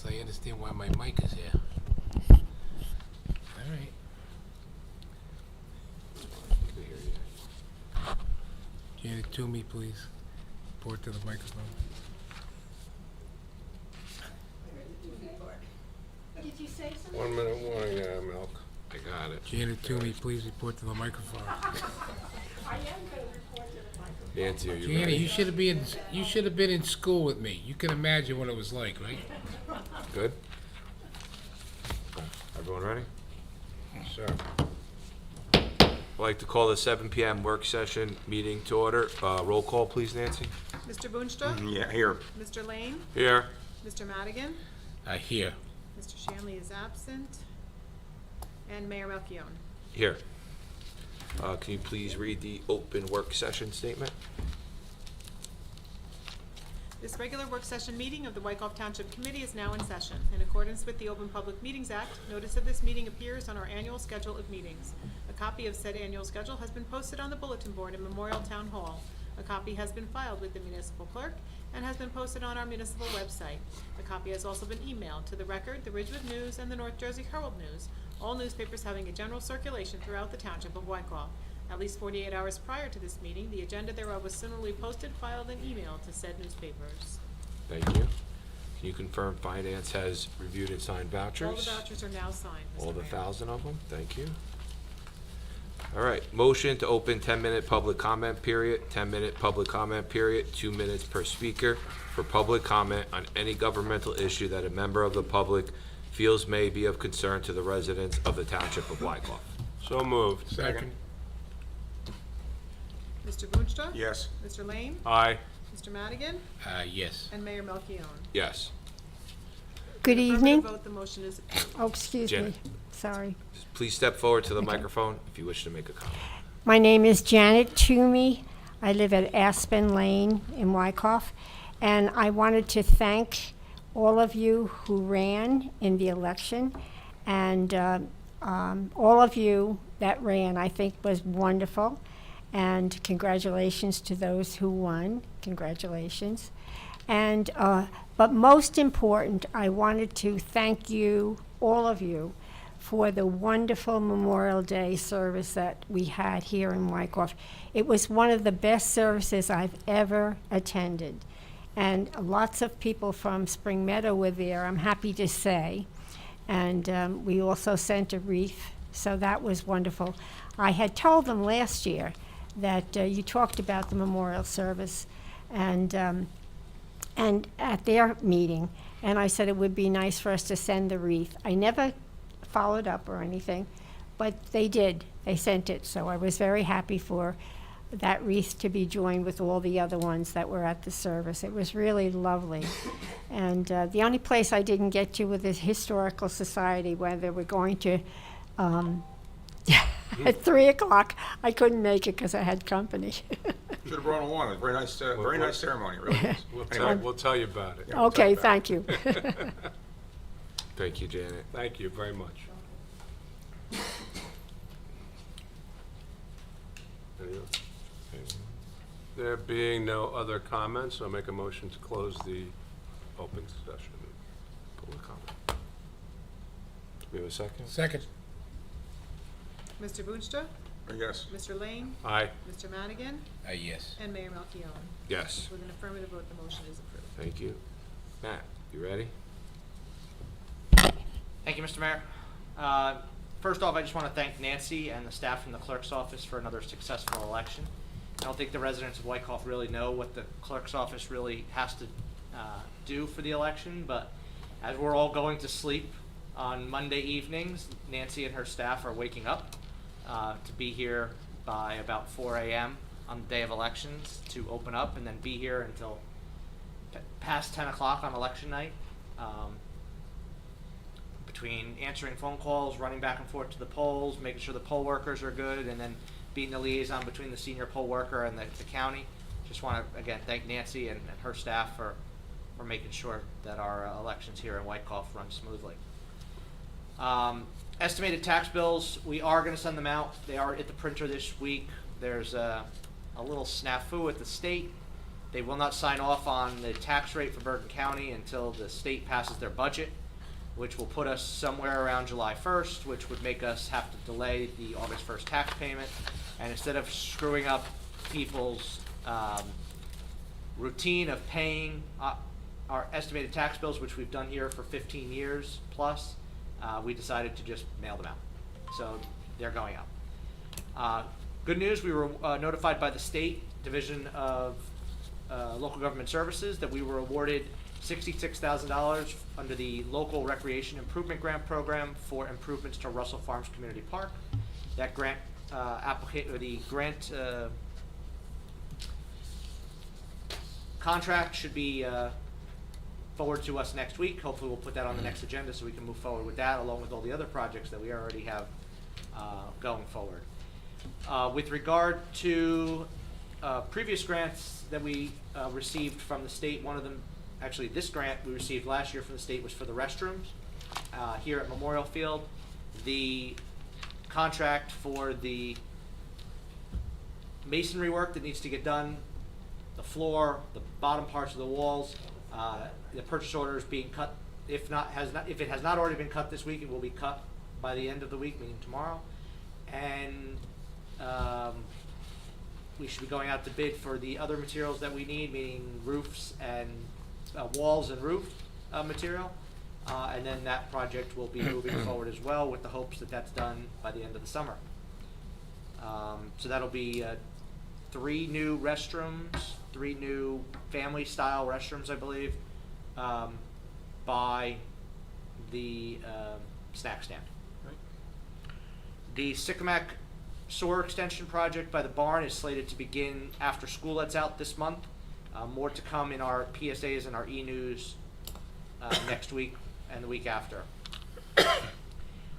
guess I understand why my mic is here. All right. Janet, to me, please. Report to the microphone. Did you say something? 1 minute warning, Milk. I got it. Janet, to me, please report to the microphone. I am going to report to the microphone. Nancy, are you Janet, ready? you should have been in school with me. You can imagine what it was like, right? Good? Everyone ready? Sure. I'd like to call the 7 p.m. work session meeting to order. Roll call, please, Nancy. Mr. Boonstra? Yeah, here. Mr. Lane? Here. Mr. Madigan? Here. Mr. Shanley is absent. And Mayor Melchione. Here. Can you please read the open work session statement? This regular work session meeting of the Wykoff Township Committee is now in session. In accordance with the Open Public Meetings Act, notice of this meeting appears on our annual schedule of meetings. A copy of said annual schedule has been posted on the bulletin board in Memorial Town Hall. A copy has been filed with the municipal clerk and has been posted on our municipal website. A copy has also been emailed to the Record, the Ridgewood News, and the North Jersey Herald News, all newspapers having a general circulation throughout the Township of Wykoff. At least 48 hours prior to this meeting, the agenda thereof was similarly posted, filed, and emailed to said newspapers. Thank you. Can you confirm finance has reviewed and signed vouchers? All the vouchers are now signed, Mr. All the Mayor. 1,000 of them? Thank you. All right, motion to open 10-minute public comment period, 10-minute public comment period, 2 minutes per speaker for public comment on any governmental issue that a member of the public feels may be of concern to the residents of the Township of Wykoff. So moved. Second. Mr. Boonstra? Yes. Mr. Lane? Aye. Mr. Madigan? Yes. And Mayor Melchione. Yes. Good Affirmative evening. vote, the motion is approved. Oh, excuse me. Janet. Sorry. Please step forward to the microphone if you wish to make a comment. My name is Janet Toomey. I live at Aspen Lane in Wykoff. And I wanted to thank all of you who ran in the election. And all of you that ran, I think, was wonderful. And congratulations to those who won. Congratulations. And but most important, I wanted to thank you, all of you, for the wonderful Memorial Day service that we had here in Wykoff. It was one of the best services I've ever attended. And lots of people from Spring Meadow were there, I'm happy to say. And we also sent a wreath, so that was wonderful. I had told them last year that you talked about the memorial service and at their meeting, and I said it would be nice for us to send the wreath. I never followed up or anything, but they did. They sent it, so I was very happy for that wreath to be joined with all the other ones that were at the service. It was really lovely. And the only place I didn't get to was the Historical Society, where they were going to at 3 o'clock. I couldn't make it because I had company. Should have brought along. It was a very nice ceremony, really. We'll tell you about it. Okay, thank you. Thank you, Janet. Thank you very much. There being no other comments, I'll make a motion to close the open session. Public comment. Do we have a second? Second. Mr. Boonstra? Yes. Mr. Lane? Aye. Mr. Madigan? Yes. And Mayor Melchione. Yes. With an affirmative vote, the motion is approved. Thank you. Matt, you ready? Thank you, Mr. Mayor. First off, I just want to thank Nancy and the staff from the clerk's office for another successful election. I don't think the residents of Wykoff really know what the clerk's office really has to do for the election, but as we're all going to sleep on Monday evenings, Nancy and her staff are waking up to be here by about 4 a.m. on the day of elections to open up and then be here until past 10 o'clock on election night. Between answering phone calls, running back and forth to the polls, making sure the poll workers are good, and then being the liaison between the senior poll worker and the county. Just want to, again, thank Nancy and her staff for making sure that our elections here in Wykoff run smoothly. Estimated tax bills, we are going to send them out. They are at the printer this week. There's a little snafu at the state. They will not sign off on the tax rate for Bergen County until the state passes their budget, which will put us somewhere around July 1st, which would make us have to delay the August 1st tax payment. And instead of screwing up people's routine of paying our estimated tax bills, which we've done here for 15 years plus, we decided to just mail them out. So they're going out. Good news, we were notified by the State Division of Local Government Services that we were awarded $66,000 under the Local Recreation Improvement Grant Program for improvements to Russell Farms Community Park. That grant contract should be forwarded to us next week. Hopefully we'll put that on the next agenda so we can move forward with that, along with all the other projects that we already have going forward. With regard to previous grants that we received from the state, one of them, actually this grant we received last year from the state was for the restrooms here at Memorial Field. The contract for the masonry work that needs to get done, the floor, the bottom parts of the walls, the purchase order is being cut. If it has not already been cut this week, it will be cut by the end of the week, meaning tomorrow. And we should be going out to bid for the other materials that we need, meaning roofs and walls and roof material. And then that project will be moving forward as well, with the hopes that that's done by the end of the summer. So that'll be 3 new restrooms, 3 new family-style restrooms, I believe, by the snack stand. The Sycamac sewer extension project by the barn is slated to begin after school lets out this month. More to come in our PSAs and our e-news next week and the week after.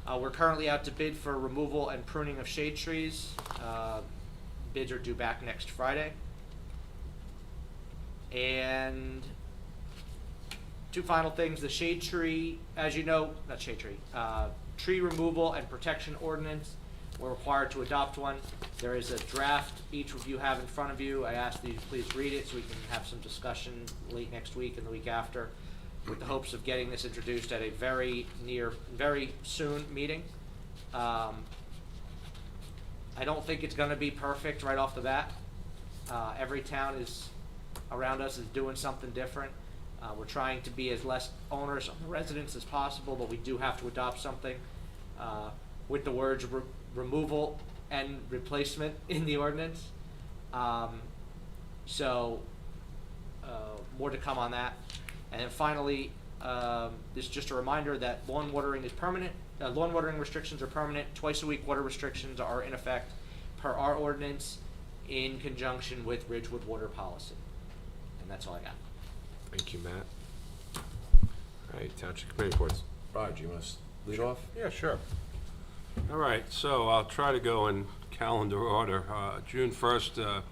We're currently out to bid for removal and pruning of shade trees. Bids are due back next Friday. And 2 final things, the shade tree, as you know, not shade tree, tree removal and protection ordinance. We're required to adopt one. There is a draft each of you have in front of you. I ask that you please read it so we can have some discussion late next week and the week after, with the hopes of getting this introduced at a very soon meeting. I don't think it's going to be perfect right off the bat. Every town around us is doing something different. We're trying to be as less onerous on the residents as possible, but we do have to adopt something with the words removal and replacement in the ordinance. So more to come on that. And then finally, this is just a reminder that lawn watering is permanent. Lawn watering restrictions are permanent. Twice a week water restrictions are in effect per our ordinance in conjunction with Ridgewood water policy. And that's all I got. Thank you, Matt. All right, Township Committee reports. Rod, you must lead off? Yeah, sure. All right, so I'll try to go in calendar order. June 1st,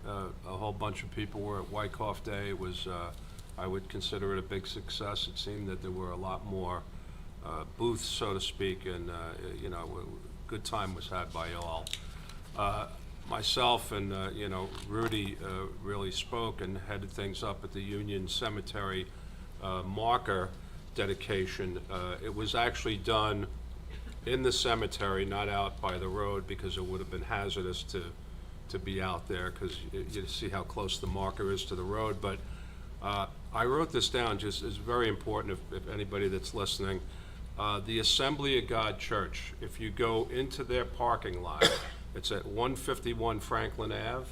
a whole bunch of people were at Wyckoff Day. It was, I would consider it a big success. It seemed that there were a lot more booths, so to speak, and, you know, good time was had by all. Myself and, you know, Rudy really spoke and headed things up at the Union Cemetery marker dedication. It was actually done in the cemetery, not out by the road, because it would have been hazardous to be out there, because you see how close the marker is to the road. But I wrote this down, just it's very important if anybody that's listening. The Assembly of God Church, if you go into their parking lot, it's at 151 Franklin Ave,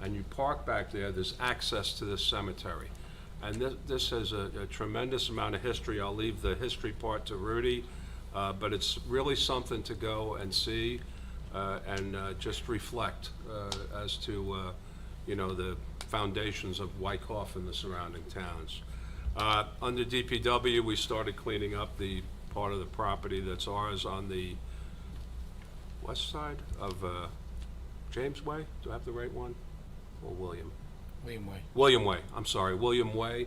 and you park back there, there's access to this cemetery. And this has a tremendous amount of history. I'll leave the history part to Rudy, but it's really something to go and see and just reflect as to, you know, the foundations of Wyckoff and the surrounding towns. Under DPW, we started cleaning up the part of the property that's ours on the west side of James Way. Do I have the right one? Or William? William Way. William Way, I'm sorry, William Way.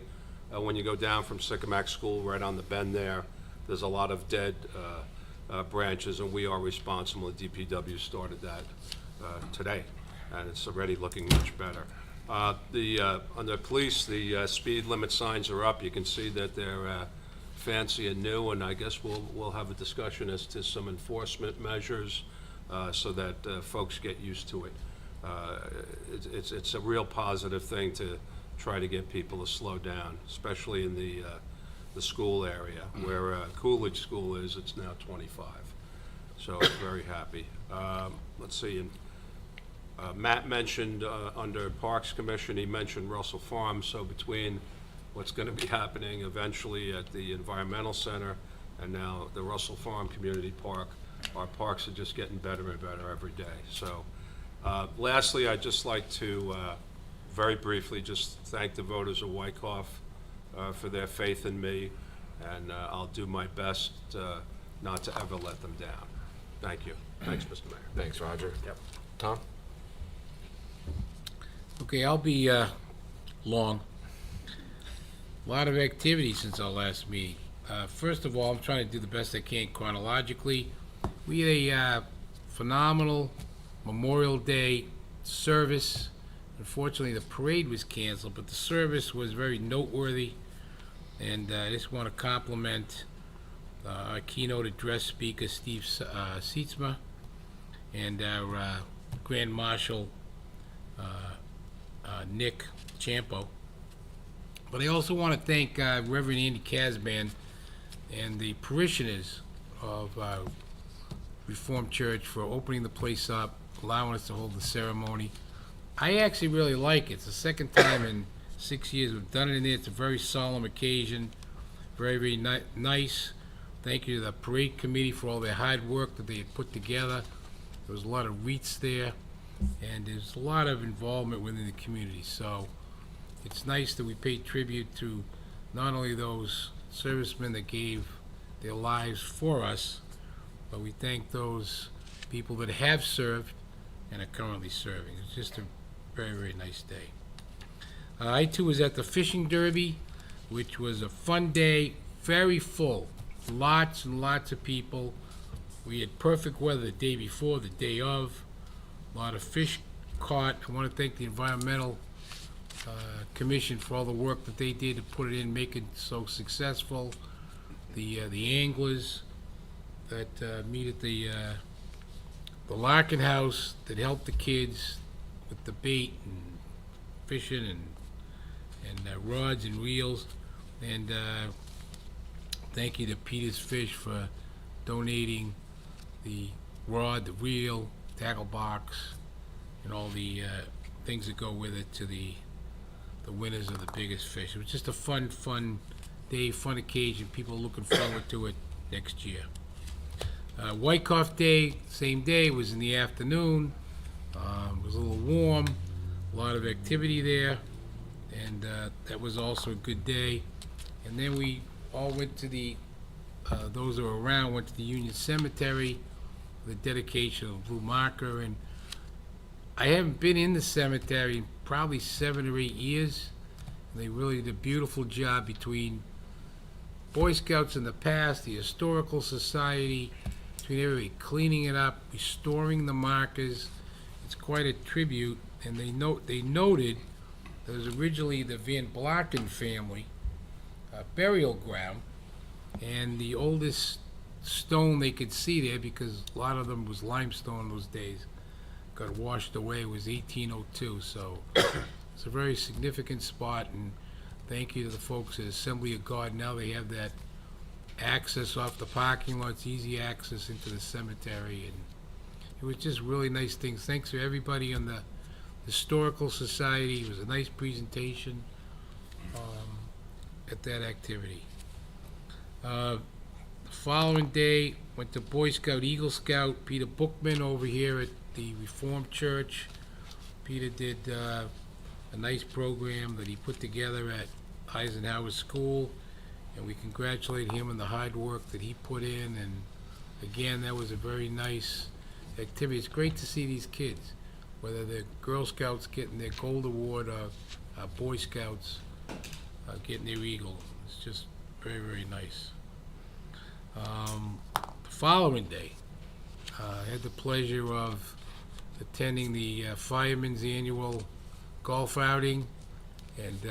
When you go down from Sycamac School, right on the bend there, there's a lot of dead branches, and we are responsible. DPW started that today, and it's already looking much better. On the police, the speed limit signs are up. You can see that they're fancy and new, and I guess we'll have a discussion as to some enforcement measures so that folks get used to it. It's a real positive thing to try to get people to slow down, especially in the school area, where Coolidge School is, it's now 25. So very happy. Let's see, and Matt mentioned under Parks Commission, he mentioned Russell Farms, so between what's going to be happening eventually at the Environmental Center and now the Russell Farm Community Park, our parks are just getting better and better every day. So lastly, I'd just like to very briefly just thank the voters of Wyckoff for their faith in me, and I'll do my best not to ever let them down. Thank you. Thanks, Mr. Mayor. Thanks, Roger. Yep. Tom? Okay, I'll be long. A lot of activity since our last meeting. First of all, I'm trying to do the best I can chronologically. We had a phenomenal Memorial Day service. Unfortunately, the parade was canceled, but the service was very noteworthy. And I just want to compliment our keynote address speaker, Steve Sietsma, and our Grand Marshal, Nick Champo. But I also want to thank Reverend Andy Casban and the parishioners of Reformed Church for opening the place up, allowing us to hold the ceremony. I actually really like it. It's the second time in 6 years we've done it in there. It's a very solemn occasion, very, very nice. Thank you to the parade committee for all their hard work that they had put together. There was a lot of wreaths there, and there's a lot of involvement within the community. So it's nice that we pay tribute to not only those servicemen that gave their lives for us, but we thank those people that have served and are currently serving. It's just a very, very nice day. I too was at the fishing derby, which was a fun day, very full. Lots and lots of people. We had perfect weather the day before, the day of. A lot of fish caught. I want to thank the Environmental Commission for all the work that they did to put it in, make it so successful. The anglers that meet at the Larkin House that helped the kids with the bait and fishing and rods and reels. And thank you to Peter's Fish for donating the rod, the reel, tackle box, and all the things that go with it to the winners of the biggest fish. It was just a fun day, fun occasion. People are looking forward to it next year. Wyckoff Day, same day, was in the afternoon. It was a little warm, a lot of activity there, and that was also a good day. And then we all went to those who were around, went to the Union Cemetery, the dedication of Blue Marker, and I haven't been in the cemetery in probably 7 or 8 years. And they really did a beautiful job between Boy Scouts in the past, the Historical Society, between everybody cleaning it up, restoring the markers. It's quite a tribute, and they noted there was originally the Van Blaken family burial ground, and the oldest stone they could see there, because a lot of them was limestone those days, got washed away, was 1802. So it's a very significant spot, and thank you to the folks at Assembly of God. Now they have that access off the parking lots, easy access into the cemetery, and it was just really nice things. Thanks to everybody on the Historical Society. It was a nice presentation at that activity. The following day, went to Boy Scout, Eagle Scout, Peter Bookman over here at the Reformed Church. Peter did a nice program that he put together at Eisenhower School, and we congratulate him on the hard work that he put in. And again, that was a very nice activity. It's great to see these kids, whether they're Girl Scouts getting their Gold Award or Boy Scouts getting their Eagle. It's just very, very nice. The following day, I had the pleasure of attending the Firemen's Annual golf outing, and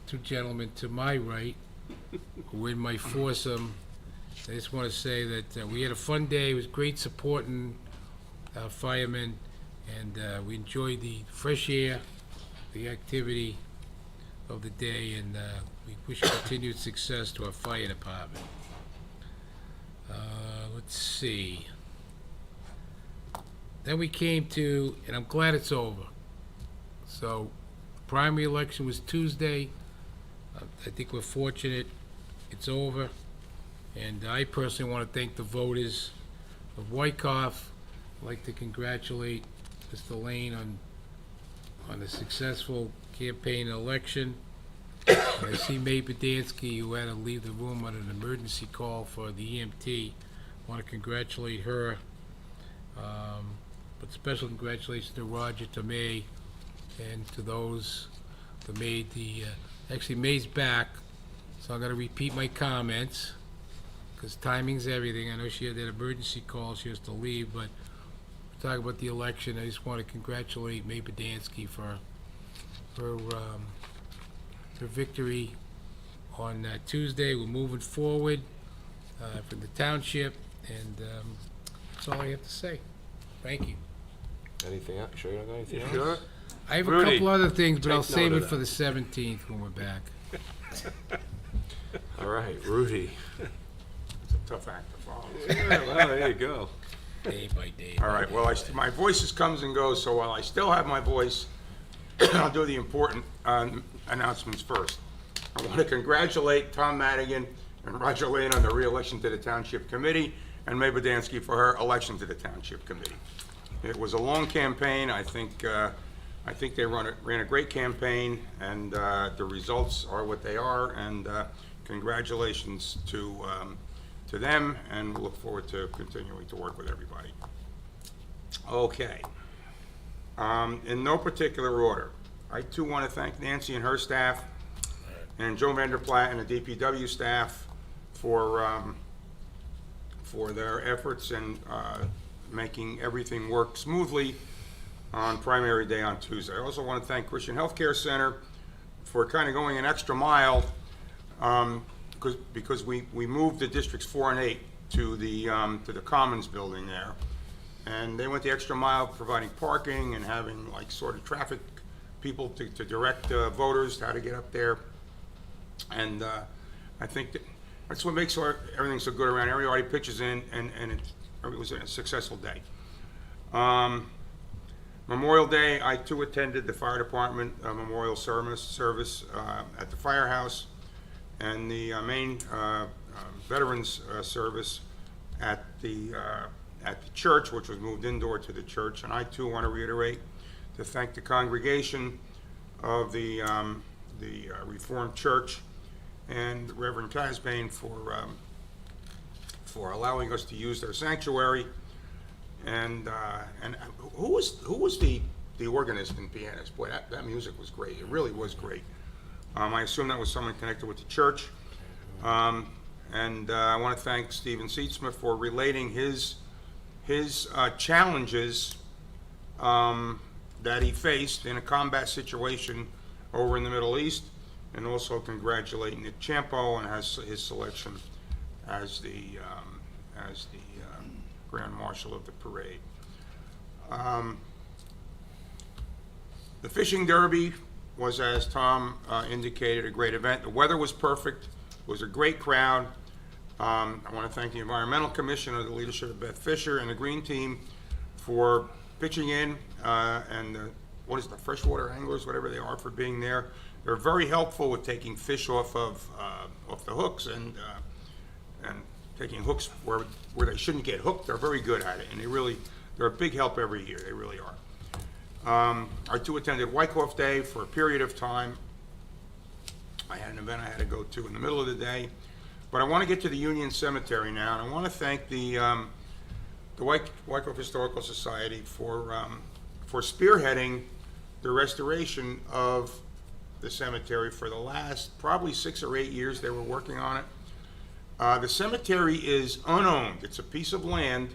two gentlemen to my right who were in my foursome. I just want to say that we had a fun day. It was great supporting our firemen, and we enjoyed the fresh air, the activity of the day, and we wish continued success to our fire department. Let's see. Then we came to, and I'm glad it's over. So, primary election was Tuesday. I think we're fortunate it's over. And I personally want to thank the voters of Wyckoff. I'd like to congratulate Mr. Lane on a successful campaign and election. And I see Mae Badansky, who had to leave the room on an emergency call for the EMT. I want to congratulate her. But special congratulations to Roger, to May, and to those that made the, actually May's back, so I'm gonna repeat my comments, because timing's everything. I know she had that emergency call, she has to leave, but talking about the election, I just want to congratulate Mae Badansky for her victory on Tuesday. We're moving forward for the township, and that's all I have to say. Thank you. Anything else? Sure you don't got anything else? Sure? I have a Rudy, couple other things, but I'll take save note it of for that. the 17th when we're back. All right, Rudy. It's a tough act to follow. Yeah, well, there you go. Day by day. All right, well, my voice just comes and goes, so while I still have my voice, I'll do the important announcements first. I want to congratulate Tom Madigan and Roger Lane on their re-election to the Township Committee, and Mae Badansky for her election to the Township Committee. It was a long campaign. I think they ran a great campaign, and the results are what they are, and congratulations to them, and we look forward to continuing to work with everybody. Okay. In no particular order, I too want to thank Nancy and her staff, and Joe Vanderplatt and the DPW staff for their efforts in making everything work smoothly on primary day on Tuesday. I also want to thank Christian Healthcare Center for kind of going an extra mile, because we moved the districts 4 and 8 to the Commons building there, and they went the extra mile providing parking and having like sort of traffic people to direct voters how to get up there, and I think that's what makes everything so good around. Everybody pitches in, and it was a successful day. Memorial Day, I too attended the fire department memorial service at the firehouse, and the main veterans service at the church, which was moved indoor to the church. And I too want to reiterate to thank the congregation of the Reformed Church and Reverend Casbane for allowing us to use their sanctuary. And who was the organist and pianist? Boy, that music was great. It really was great. I assume that was someone connected with the church. And I want to thank Stephen Seatsmith for relating his challenges that he faced in a combat situation over in the Middle East, and also congratulating Nick Champo on his selection as the Grand Marshal of the parade. The fishing derby was, as Tom indicated, a great event. The weather was perfect. It was a great crowd. I want to thank the Environmental Commission under the leadership of Beth Fisher and the Green Team for pitching in, and the freshwater anglers, whatever they are, for being there. They're very helpful with taking fish off the hooks and taking hooks where they shouldn't get hooked. They're very good at it, and they're a big help every year. They really are. I too attended Wyckoff Day for a period of time. I had an event I had to go to in the middle of the day, but I want to get to the Union Cemetery now, and I want to thank the Wyckoff Historical Society for spearheading the restoration of the cemetery for the last probably 6 or 8 years. They were working on it. The cemetery is unowned. It's a piece of land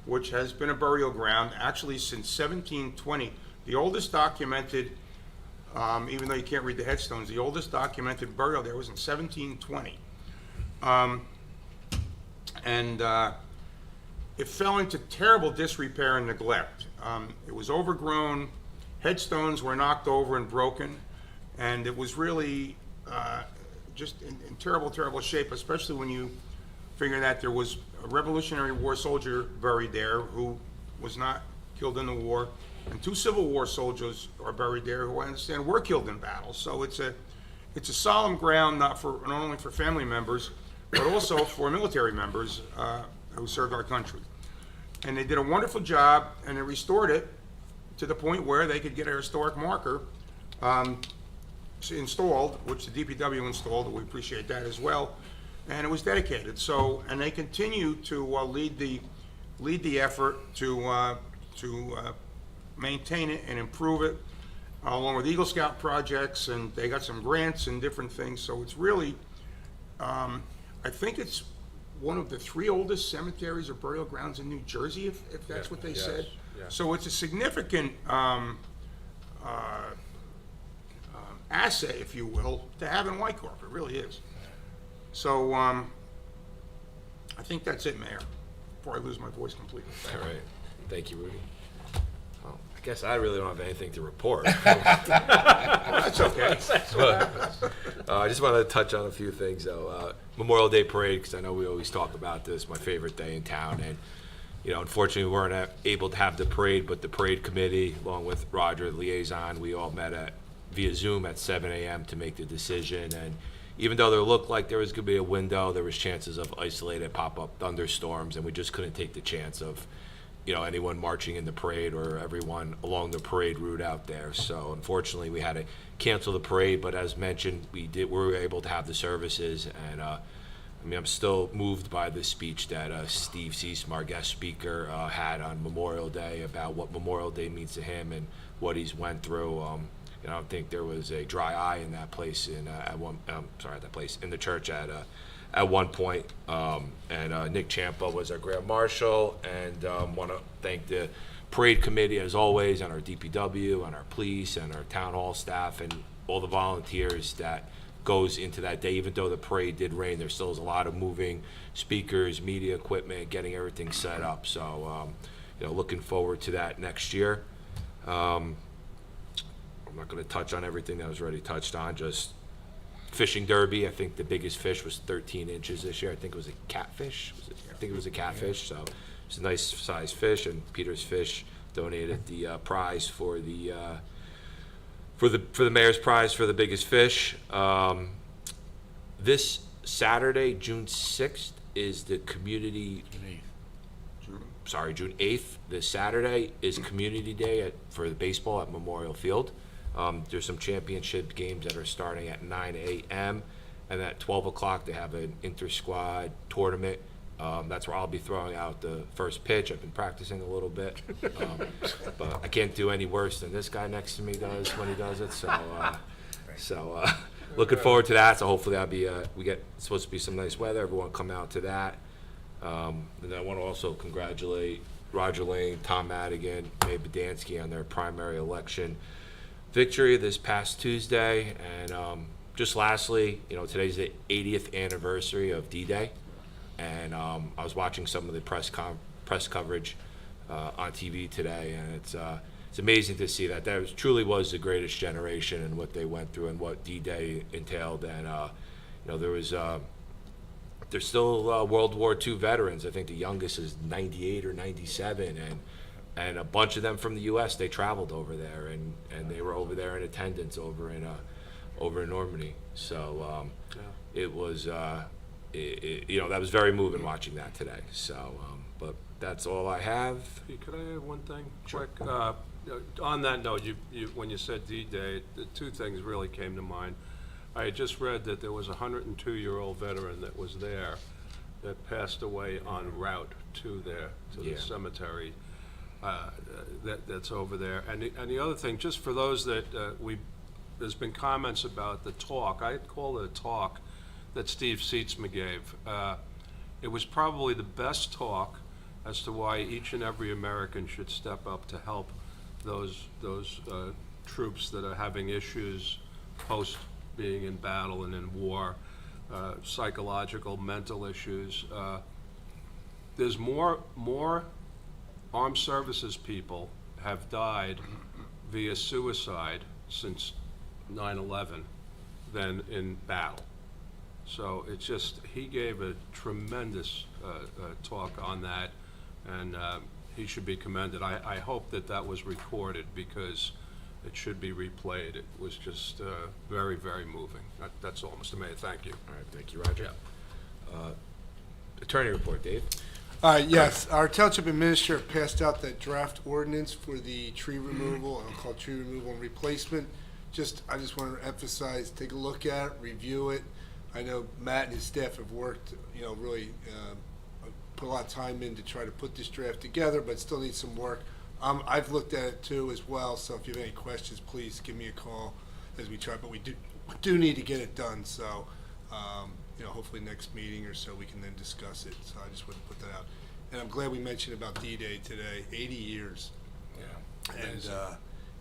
which has been a burial ground actually since 1720. The oldest documented, even though you can't read the headstones, the oldest documented burial there was in 1720. It fell into terrible disrepair and neglect. It was overgrown, headstones were knocked over and broken, and it was really just in terrible, terrible shape, especially when you figure that there was a Revolutionary War soldier buried there who was not killed in the war, and 2 Civil War soldiers are buried there who I understand were killed in battle. So it's a solemn ground, not only for family members, but also for military members who served our country. And they did a wonderful job, and they restored it to the point where they could get a historic marker installed, which the DPW installed, and we appreciate that as well. And it was dedicated. So, and they continue to lead the effort to maintain it and improve it, along with Eagle Scout projects, and they got some grants and different things. So it's really, I think it's one of the 3 oldest cemeteries or burial grounds in New Jersey, if that's what they said. yes. So it's a significant asset, if you will, to have in Wyckoff. It really is. So I think that's it, Mayor, before I lose my voice completely. All right. Thank you, Rudy. Well, I guess I really don't have anything to report. That's okay. I just wanted to touch on a few things, though. Memorial Day Parade, because I know we always talk about this, my favorite day in town. And, you know, unfortunately, we weren't able to have the parade, but the parade committee, along with Roger, the liaison, we all met via Zoom at 7 a.m. to make the decision. And even though there looked like there was going to be a window, there was chances of isolated pop-up thunderstorms, and we just couldn't take the chance of, you know, anyone marching in the parade or everyone along the parade route out there. So unfortunately, we had to cancel the parade, but as mentioned, we were able to have the services. And I mean, I'm still moved by the speech that Steve Seesma, our guest speaker, had on Memorial Day about what Memorial Day means to him and what he's went through. I don't think there was a dry eye in that place in in the church at one point. And Nick Champa was our Grand Marshal, and want to thank the parade committee as always, and our DPW, and our police, and our town hall staff, and all the volunteers that goes into that day. Even though the parade did rain, there still is a lot of moving speakers, media equipment, getting everything set up. So, you know, looking forward to that next year. I'm not going to touch on everything that was already touched on, just fishing derby. I think the biggest fish was 13 inches this year. I think it was a catfish. I think it was a catfish, so it's a nice size fish, and Peter's Fish donated the prize for the mayor's prize for the biggest fish. This Saturday, June 6th, is the community. June 8th. This Saturday is Community Day for the baseball at Memorial Field. There's some championship games that are starting at 9 a.m. and at 12 o'clock they have an inter-squad tournament. That's where I'll be throwing out the first pitch. I've been practicing a little bit, but I can't do any worse than this guy next to me does when he does it. So, looking forward to that. So hopefully that'll be supposed to be some nice weather. Everyone come out to that. And I want to also congratulate Roger Lane, Tom Madigan, Mae Badansky on their primary election victory this past Tuesday. And just lastly, you know, today's the 80th anniversary of D-Day, and I was watching some of the press coverage on TV today, and it's amazing to see that truly was the greatest generation and what they went through and what D-Day entailed. And you know, there's still World War II veterans. I think the youngest is 98 or 97, and a bunch of them from the U.S. They traveled over there, and they were over there in attendance over in Normandy. So it was you know, that was very moving watching that today. So but that's all I have. Hey, could I add one thing quick? On that note, you when you said D-Day, the 2 things really came to mind. I had just read that there was a 102-year-old veteran that was there that passed away en route to the cemetery that's over there. And the other thing, just for those that there's been comments about the talk. I'd call it a talk that Steve Seetsma gave. It was probably the best talk as to why each and every American should step up to help those troops that are having issues post being in battle and in war, psychological, mental issues. There's more armed services people have died via suicide since 9/11 than in battle. So it's just, he gave a tremendous talk on that, and he should be commended. I hope that that was recorded, because it should be replayed. It was just very, very moving. That's all, Mr. Mayor. Thank you. All right, thank you, Roger. Attorney report, Dave. Yes, our township administrator passed out that draft ordinance for the tree removal, and I'll call tree removal and replacement. I just want to emphasize, take a look at it, review it. I know Matt and his staff have worked, really put a lot of time in to try to put this draft together, but still needs some work. I've looked at it too as well, so if you have any questions, please give me a call as we try, but we do need to get it done, so, hopefully next meeting or so we can then discuss it, so I just wanted to put that out. And I'm glad we mentioned about D-Day today, 80 years. Yeah. And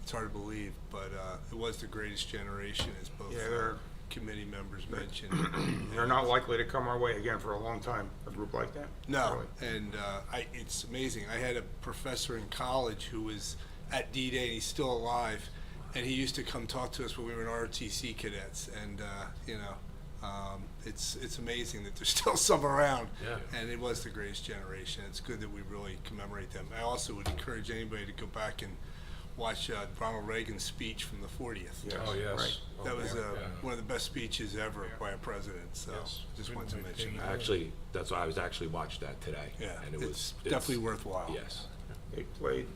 it's hard to believe, but it was the greatest generation, as both committee members mentioned. They're not likely to come our way again for a long time, a group like that. No, Really. and it's amazing. I had a professor in college who was at D-Day, and he's still alive, and he used to come talk to us when we were in ROTC cadets, and it's amazing that there's still some around. Yeah. And it was the greatest generation. It's good that we really commemorate them. I also would encourage anybody to go back and watch Ronald Reagan's speech from the 40th. Yes, Oh, yes. right. That was yeah. one of the best speeches ever by a president, so Yes. just wanted to mention that. Actually, that's why I was actually watched that today. Yeah, And it it's was definitely worthwhile. Yes. They played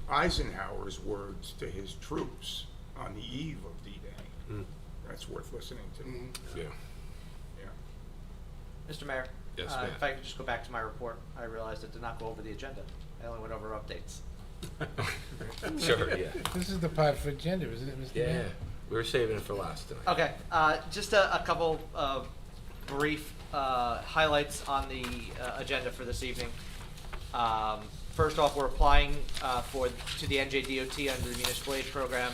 Eisenhower's words to his troops on the eve of D-Day. Mm. That's worth listening to. Yeah. Yeah. Mr. Mayor? Yes, ma'am. If I could just go back to my report, I realized I did not go over the agenda. I only went over updates. Sure, yeah. This is the part for agenda, isn't it, Mr. Yeah, Mayor? we were saving it for last tonight. Okay, just a couple of brief highlights on the agenda for this evening. First off, we're applying to the NJDOT under the Municipal Aid Program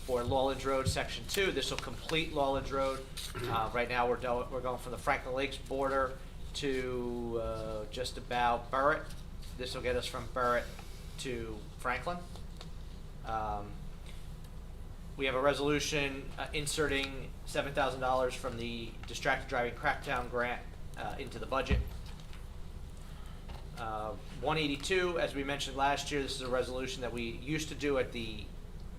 for Lawlands Road Section 2. This will complete Lawlands Road. Right now, we're going from the Franklin Lakes border to just about Burritt. This will get us from Burritt to Franklin. We have a resolution inserting $7,000 from the distracted driving crackdown grant into the budget. 182, as we mentioned last year, this is a resolution that we used to do at the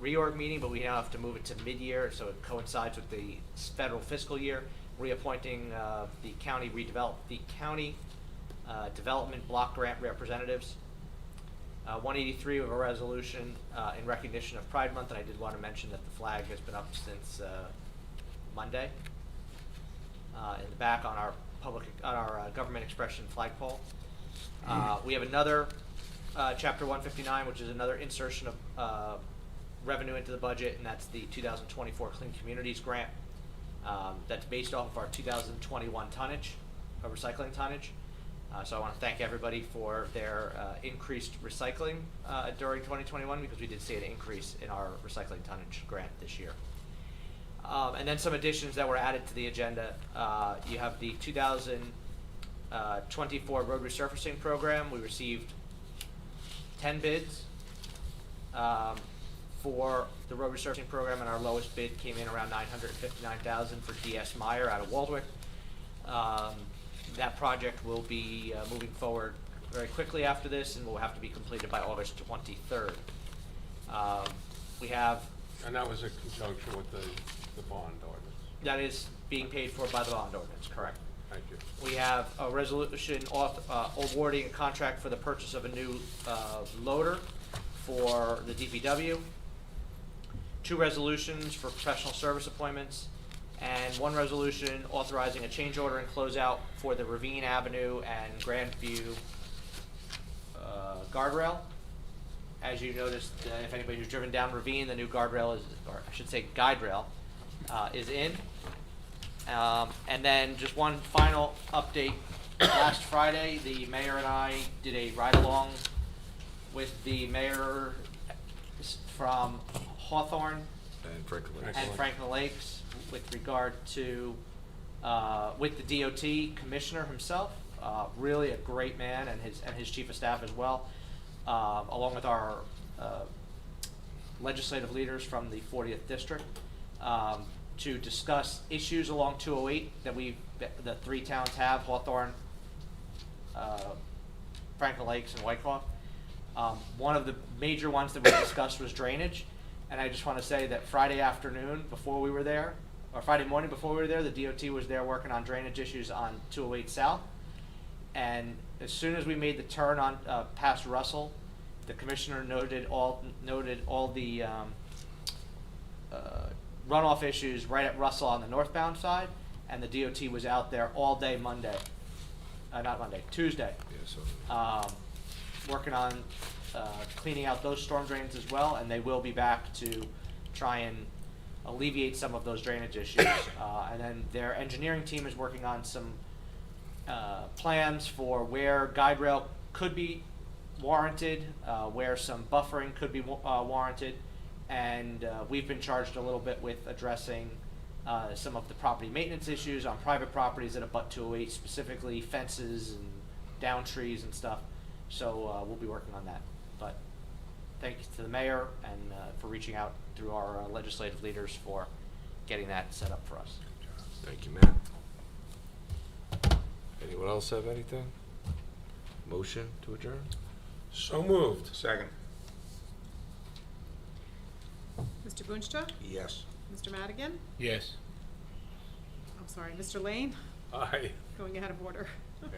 reorg meeting, but we now have to move it to mid-year, so it coincides with the federal fiscal year, reappointing the county development block grant representatives. 183 of a resolution in recognition of Pride Month, and I did want to mention that the flag has been up since Monday in the back on our government expression flagpole. We have another Chapter 159, which is another insertion of revenue into the budget, and that's the 2024 Clean Communities Grant. That's based off of our 2021 tonnage, recycling tonnage. So I want to thank everybody for their increased recycling during 2021, because we did see an increase in our recycling tonnage grant this year. And then some additions that were added to the agenda. You have the 2024 road resurfacing program. We received 10 bids for the road resurfacing program, and our lowest bid came in around $959,000 for DS Meyer out of Waldwick. That project will be moving forward very quickly after this, and will have to be completed by August 23rd. We have... And that was in conjunction with the bond ordinance. That is being paid for by the bond ordinance, correct. Thank you. We have a resolution awarding a contract for the purchase of a new loader for the DPW. 2 resolutions for professional service appointments, and 1 resolution authorizing a change order and closeout for the Ravine Avenue and Grandview guardrail. As you noticed, if anybody who's driven down Ravine, the new guardrail is, or I should say guide rail, is in. And then just one final update. Last Friday, the mayor and I did a ride-along with the mayor from Hawthorne And Franklin Lakes. and Franklin Lakes with regard to, with the DOT commissioner himself, really a great man, and his chief of staff as well, along with our legislative leaders from the 40th district, to discuss issues along 208 that the three towns have: Hawthorne, Franklin Lakes, and Wyckoff. One of the major ones that we discussed was drainage, and I just want to say that Friday afternoon before we were there, or Friday morning before we were there, the DOT was there working on drainage issues on 208 South. And as soon as we made the turn on past Russell, the commissioner noted all the runoff issues right at Russell on the northbound side, and the DOT was out there all day Tuesday, Yeah, so, working on cleaning out those storm drains as well, and they will be back to try and alleviate some of those drainage issues. And then their engineering team is working on some plans for where guide rail could be warranted, where some buffering could be warranted, and we've been charged a little bit with addressing some of the property maintenance issues on private properties that abut 208, specifically fences and down trees and stuff. So we'll be working on that. But thanks to the mayor and for reaching out through our legislative leaders for getting that set up for us. thank you, Matt. Anyone else have anything? Motion to adjourn? So moved. Second. Mr. Boonstra? Yes. Mr. Madigan? Yes. I'm sorry, Mr. Lane? Aye. Going out of order. And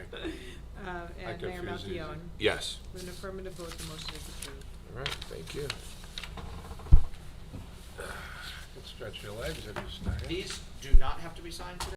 I Mayor confuse easy. Malchione. Yes. With an affirmative vote, the motion is approved. All right, thank you. Stretch your legs if you stay. These do not have to be signed today.